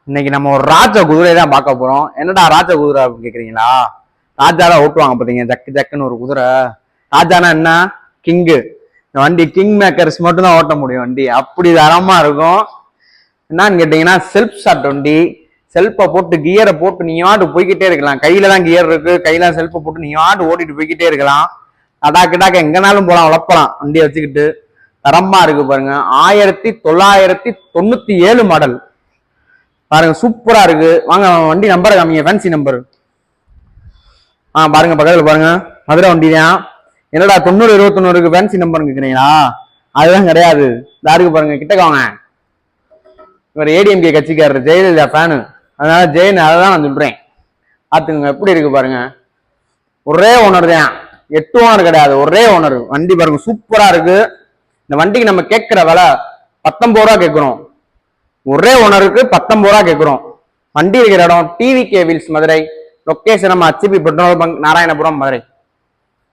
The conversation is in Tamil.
இன்னைக்கு நம்ம ஒரு ராஜ குதிரை தான் பார்க்க போறோம். என்னடா ராஜ குதிரை அப்படின்னு கேக்குறீங்களா? ராஜா தான் ஓட்டுவாங்க பாத்தீங்க, ஜக்கு ஜக்குன்னு ஒரு குதிரை. ராஜானா என்ன? கிங்கு. இந்த வண்டி கிங் மேக்கர்ஸ் மட்டும் தான் ஓட்ட முடியும். வண்டி அப்படி தரமா இருக்கும். என்னன்னு கேட்டீங்கன்னா செல்ஃப் ஸ்டார்ட் வண்டி. செல்ஃபை போட்டு கியரை போட்டு நீ ஆட்டு போய்கிட்டே இருக்கலாம். கையில தான் கியர் இருக்கு, கையில செல்ஃபை போட்டு நீ ஆட்டு ஓட்டிட்டு போய்கிட்டே இருக்கலாம். அடாக்கிட்டாக்க எங்கனாலும் போலாம், உழப்பலாம் வண்டியை வச்சுக்கிட்டு. தரமா இருக்கு பாருங்க. 1997 மாடல் பாருங்க, சூப்பரா இருக்கு. வாங்க வண்டி நம்பரை காமிங்க, ஃபேன்சி நம்பர். பாருங்க பக்கத்துல பாருங்க, மதுரை வண்டி தான். என்னடா 9021 ஃபேன்சி நம்பர் கேக்குறீங்களா? அதுதான் கிடையாது. யாருக்கு பாருங்க, கிட்டக்க வாங்க. இவர் ஏடிஎம்கே கட்சிக்காரர், ஜெயலலிதா ஃபேனு. அதனால ஜெயன் அதான் நான் சொல்றேன். பாத்துங்க எப்படி இருக்கு பாருங்க. ஒரே ஓனர் தான், 8 ஓனர் கிடையாது, ஒரே ஓனர். வண்டி பாருங்க சூப்பரா இருக்கு. இந்த வண்டிக்கு நம்ம கேட்கிற விலை 19 ரூபா கேட்கிறோம். ஒரே ஓனருக்கு 19 ரூபா கேட்கிறோம். வண்டி இருக்கிற இடம் டிவிகே வீல்ஸ் மதுரை. லொகேஷன் நம்ம HB petrol bunk, Narayanapuram, Madurai.